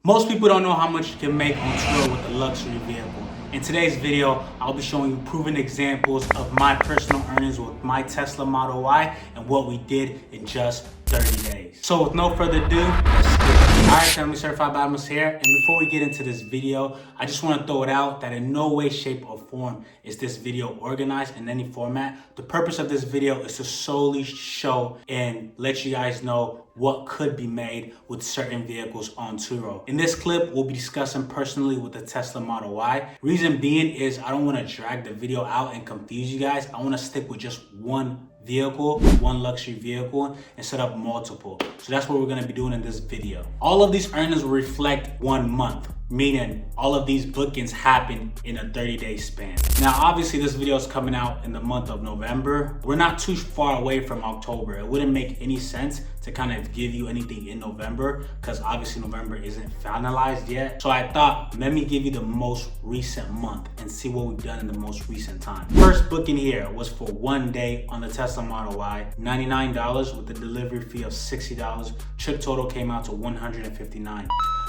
Most people don't know how much you can make on Turo with a luxury vehicle. In today's video, I'll be showing you proven examples of my personal earnings with my Tesla Model Y and what we did in just 30 days. So with no further ado, let's get it. Alright, family, Certified Bottomless here. And before we get into this video, I just want to throw it out that in no way, shape, or form is this video organized in any format. The purpose of this video is to solely show and let you guys know what could be made with certain vehicles on Turo. In this clip, we'll be discussing personally with the Tesla Model Y. Reason being is I don't want to drag the video out and confuse you guys. I want to stick with just one vehicle, one luxury vehicle, instead of multiple. So that's what we're going to be doing in this video. All of these earnings will reflect 1 month, meaning all of these bookings happen in a 30-day span. Now, obviously this video is coming out in the month of November. We're not too far away from October. It wouldn't make any sense to kind of give you anything in November because obviously November isn't finalized yet. So I thought, let me give you the most recent month and see what we've done in the most recent time. First booking here was for 1 day on the Tesla Model Y, $99 with the delivery fee of $60. Trip total came out to $159.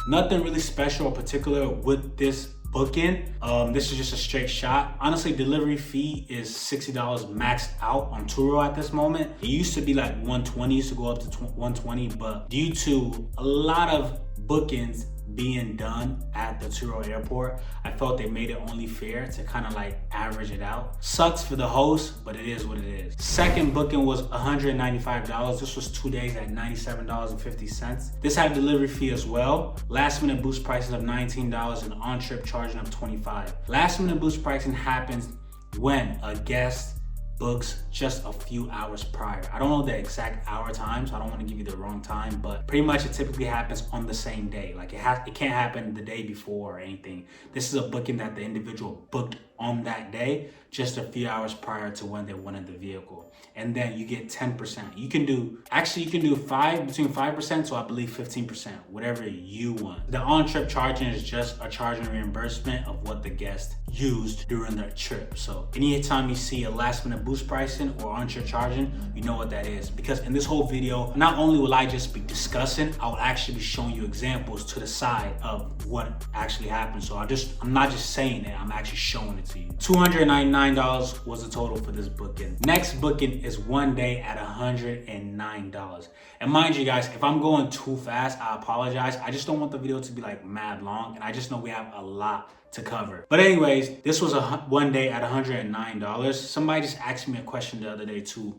Nothing really special or particular with this booking. This is just a straight shot. Honestly, delivery fee is $60 maxed out on Turo at this moment. It used to be like 120, used to go up to 120, but due to a lot of bookings being done at the Turo airport, I felt they made it only fair to kind of like average it out. Sucks for the host, but it is what it is. Second booking was $195. This was 2 days at $97.50. This had a delivery fee as well. Last minute boost prices of $19 and on-trip charging of $25. Last minute boost pricing happens when a guest books just a few hours prior. I don't know the exact hour time, so I don't want to give you the wrong time, but pretty much it typically happens on the same day. Like it can't happen the day before or anything. This is a booking that the individual booked on that day, just a few hours prior to when they wanted the vehicle. And then you get 10%. You can do between 5% to I believe 15%, whatever you want. The on-trip charging is just a charging reimbursement of what the guest used during their trip. So anytime you see a last minute boost pricing or on-trip charging, you know what that is. Because in this whole video, not only will I just be discussing, I will actually be showing you examples to the side of what actually happened. So I'm not just saying it, I'm actually showing it to you. $299 was the total for this booking. Next booking is 1 day at $109. And mind you guys, if I'm going too fast, I apologize. I just don't want the video to be like mad long, and I just know we have a lot to cover. But anyways, this was 1 day at $109. Somebody just asked me a question the other day too,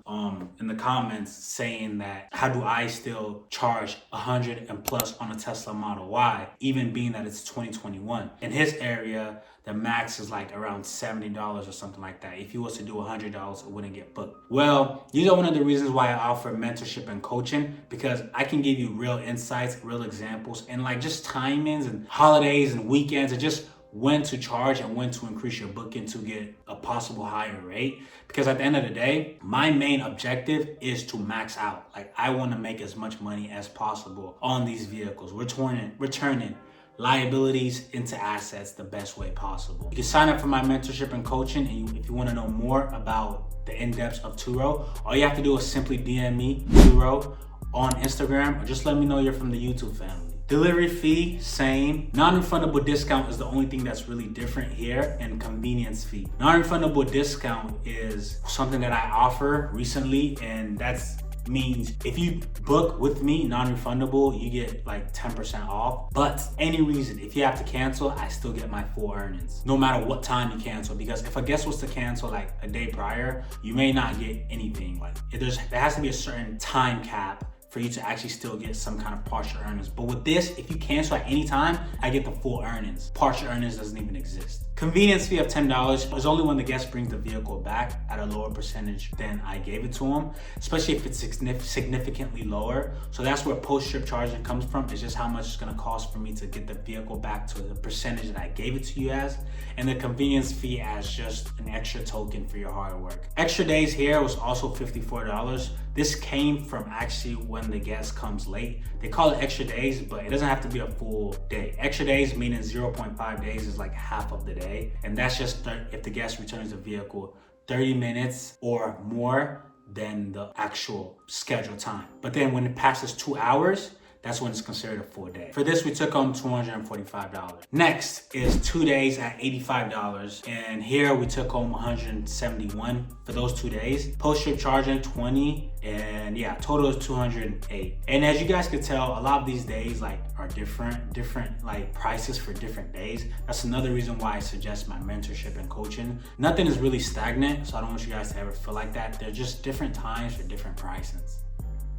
in the comments saying that how do I still charge 100 and plus on a Tesla Model Y, even being that it's 2021. In his area, the max is like around $70 or something like that. If he was to do $100, it wouldn't get booked. Well, these are one of the reasons why I offer mentorship and coaching, because I can give you real insights, real examples, and like just timings and holidays and weekends, and just when to charge and when to increase your booking to get a possible higher rate. Because at the end of the day, my main objective is to max out. Like I want to make as much money as possible on these vehicles. We're turning liabilities into assets the best way possible. You can sign up for my mentorship and coaching, and if you want to know more about the in-depths of Turo, all you have to do is simply DM me, Turo, on Instagram, or just let me know you're from the YouTube family. Delivery fee, same. Non-refundable discount is the only thing that's really different here, and convenience fee. Non-refundable discount is something that I offer recently, and that's means if you book with me non-refundable, you get like 10% off. But any reason, if you have to cancel, I still get my full earnings no matter what time you cancel. Because if a guest was to cancel like a day prior, you may not get anything. Like there has to be a certain time cap for you to actually still get some kind of partial earnings. But with this, if you cancel at any time, I get the full earnings. Partial earnings doesn't even exist. Convenience fee of $10 is only when the guest brings the vehicle back at a lower percentage than I gave it to him, especially if it's significantly lower. So that's where post-trip charging comes from. It's just how much it's gonna cost for me to get the vehicle back to the percentage that I gave it to you as. And the convenience fee as just an extra token for your hard work. Extra days here was also $54. This came from actually when the guest comes late. They call it extra days, but it doesn't have to be a full day. Extra days meaning 0.5 days is like half of the day. And that's just if the guest returns the vehicle 30 minutes or more than the actual scheduled time. But then when it passes 2 hours, that's when it's considered a full day. For this, we took home $245. Next is 2 days at $85. And here we took home $171 for those 2 days. Post-trip charging 20, and yeah, total is 208. And as you guys can tell, a lot of these days like are different like prices for different days. That's another reason why I suggest my mentorship and coaching. Nothing is really stagnant, so I don't want you guys to ever feel like that. They're just different times for different prices.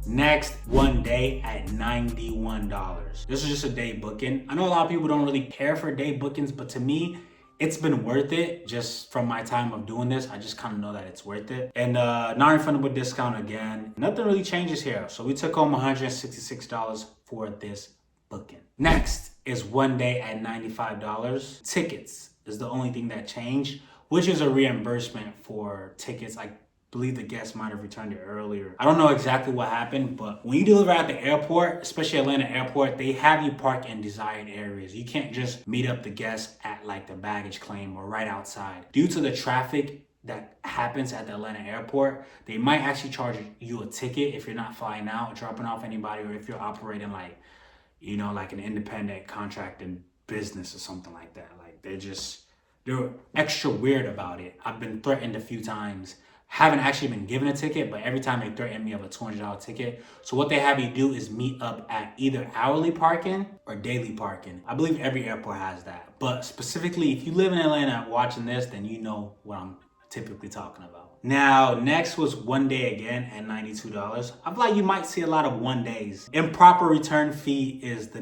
Next, 1 day at $91. This is just a day booking. I know a lot of people don't really care for day bookings, but to me, it's been worth it just from my time of doing this. I just kind of know that it's worth it. And non-refundable discount again. Nothing really changes here. So we took home $166 for this booking. Next is 1 day at $95. Tickets is the only thing that changed, which is a reimbursement for tickets. I believe the guest might have returned it earlier. I don't know exactly what happened, but when you deliver at the airport, especially Atlanta airport, they have you park in desired areas. You can't just meet up the guest at like the baggage claim or right outside. Due to the traffic that happens at the Atlanta airport, they might actually charge you a ticket if you're not flying out, dropping off anybody, or if you're operating like, you know, like an independent contracting business or something like that. Like they're extra weird about it. I've been threatened a few times. Haven't actually been given a ticket, but every time they threaten me of a $200 ticket. So what they have you do is meet up at either hourly parking or daily parking. I believe every airport has that. But specifically, if you live in Atlanta watching this, then you know what I'm typically talking about. Now, next was 1 day again at $92. I feel like you might see a lot of 1 days. Improper return fee is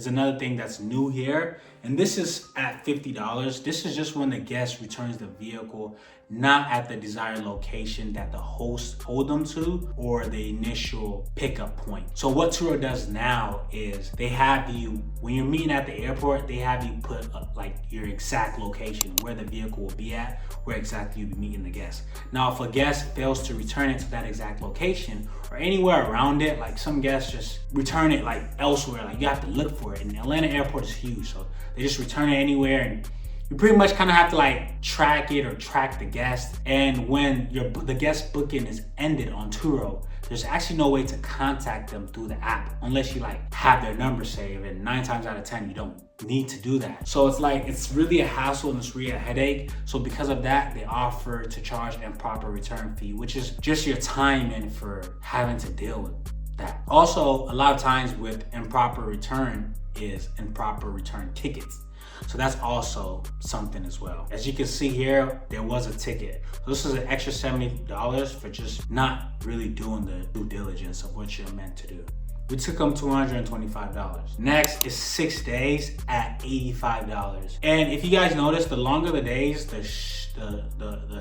another thing that's new here. And this is at $50. This is just when the guest returns the vehicle, not at the desired location that the host told them to or the initial pickup point. So what Turo does now is they have you, when you're meeting at the airport, they have you put up like your exact location, where the vehicle will be at, where exactly you'll be meeting the guest. Now, if a guest fails to return it to that exact location or anywhere around it, like some guests just return it like elsewhere, like you have to look for it. And the Atlanta airport is huge, so they just return it anywhere, and you pretty much kind of have to like track it or track the guest. And when the guest booking is ended on Turo, there's actually no way to contact them through the app unless you like have their number saved, and 9 times out of 10 you don't need to do that. So it's like, it's really a hassle and it's really a headache. So because of that, they offer to charge an improper return fee, which is just your time in for having to deal with that. Also, a lot of times with improper return is improper return tickets. So that's also something as well. As you can see here, there was a ticket. So this is an extra $70 for just not really doing the due diligence of what you're meant to do. We took them $225. Next is 6 days at $85. And if you guys notice, the longer the days, the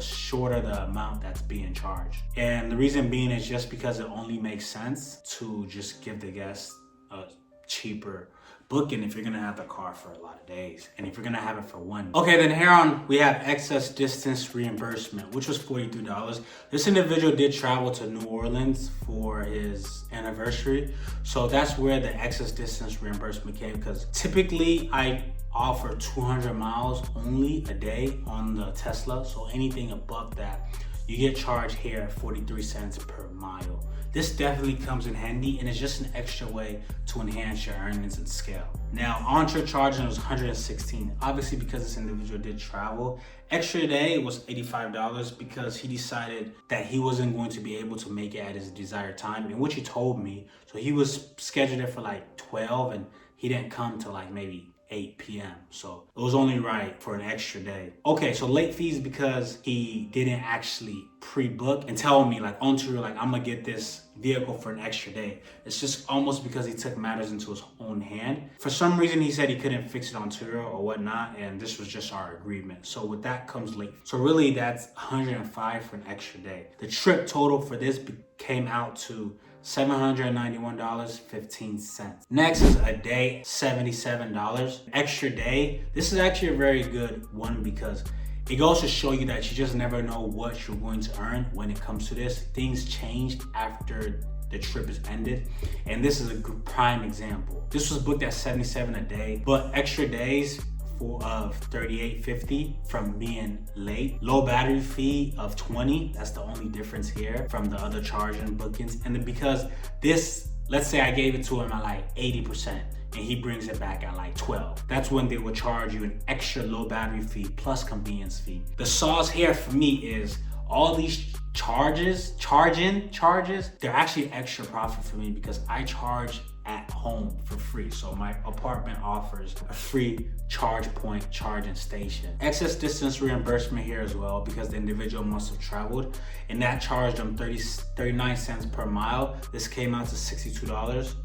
shorter the amount that's being charged. And the reason being is just because it only makes sense to just give the guests a cheaper booking if you're gonna have the car for a lot of days, and if you're gonna have it for 1 day. Okay, then here on we have excess distance reimbursement, which was $42. This individual did travel to New Orleans for his anniversary, so that's where the excess distance reimbursement came, because typically I offer 200 miles only a day on the Tesla, so anything above that you get charged here at 43 cents per mile. This definitely comes in handy, and it's just an extra way to enhance your earnings and scale. Now, on-trip charging was $116. Obviously, because this individual did travel, extra day was $85 because he decided that he wasn't going to be able to make it at his desired time, and which he told me. So he was scheduled it for like 12, and he didn't come till like maybe 8 p.m. So it was only right for an extra day. Okay, so late fees because he didn't actually pre-book and tell me like on Turo, like I'm gonna get this vehicle for an extra day. It's just almost because he took matters into his own hand. For some reason, he said he couldn't fix it on Turo or whatnot, and this was just our agreement. So with that comes late. So really that's $105 for an extra day. The trip total for this came out to $791.15. Next is a day, $77. Extra day. This is actually a very good one because it goes to show you that you just never know what you're going to earn when it comes to this. Things change after the trip is ended, and this is a prime example. This was booked at $77 a day, but extra days of $38.50 from being late. Low battery fee of $20. That's the only difference here from the other charging bookings. And because this let's say I gave it to him at like 80%. And he brings it back at like 12. That's when they will charge you an extra low battery fee plus convenience fee. The sauce here for me is all these charges, they're actually extra profit for me because I charge at home for free. So my apartment offers a free charge point charging station. Excess distance reimbursement here as well because the individual must have traveled, and that charged them 39 cents per mile. This came out to $62.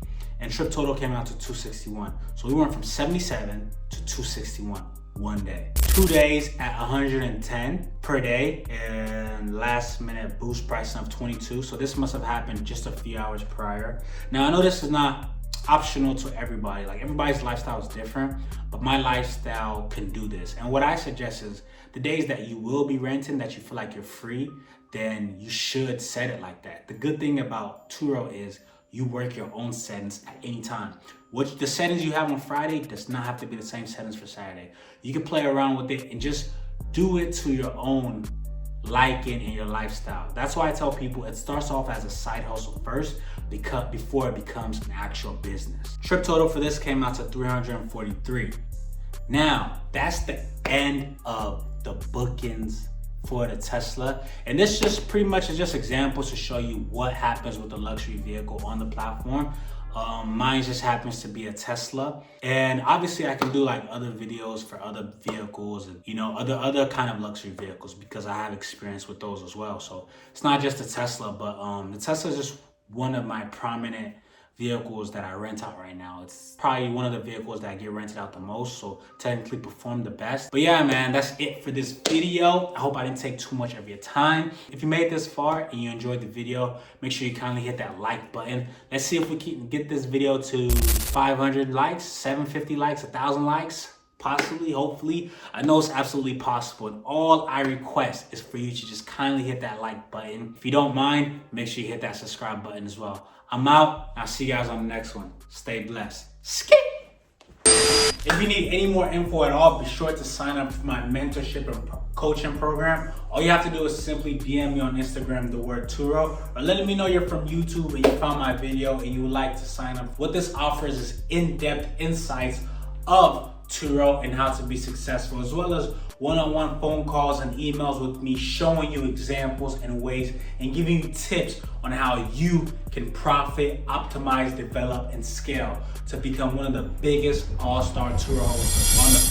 And trip total came out to $261. So we went from 77 to 261 one day. 2 days at 110 per day, and last minute boost pricing of 22. So this must have happened just a few hours prior. Now I know this is not optional to everybody. Like, everybody's lifestyle is different, but my lifestyle can do this. And what I suggest is the days that you will be renting, that you feel like you're free, then you should set it like that. The good thing about Turo is you work your own settings at any time. Which the settings you have on Friday does not have to be the same settings for Saturday. You can play around with it and just do it to your own liking and your lifestyle. That's why I tell people it starts off as a side hustle first before it becomes an actual business. Trip total for this came out to 343. Now, that's the end of the bookings for the Tesla. And this just pretty much is just examples to show you what happens with the luxury vehicle on the platform. Mine just happens to be a Tesla. And obviously I can do like other videos for other vehicles and, you know, other kind of luxury vehicles because I have experience with those as well. So it's not just a Tesla, but the Tesla is just one of my prominent vehicles that I rent out right now. It's probably one of the vehicles that get rented out the most, so technically perform the best. But yeah, man, that's it for this video. I hope I didn't take too much of your time. If you made it this far and you enjoyed the video, make sure you kindly hit that like button. Let's see if we can get this video to 500 likes, 750 likes, 1,000 likes. Possibly, hopefully. I know it's absolutely possible. And all I request is for you to just kindly hit that like button. If you don't mind, make sure you hit that subscribe button as well. I'm out. I'll see you guys on the next one. Stay blessed. Skip! If you need any more info at all, be sure to sign up for my mentorship and coaching program. All you have to do is simply DM me on Instagram, the word Turo, or letting me know you're from YouTube and you found my video and you would like to sign up. What this offers is in-depth insights of Turo and how to be successful, as well as one-on-one phone calls and emails with me showing you examples and ways and giving you tips on how you can profit, optimize, develop, and scale to become one of the biggest all-star Turo hosts on the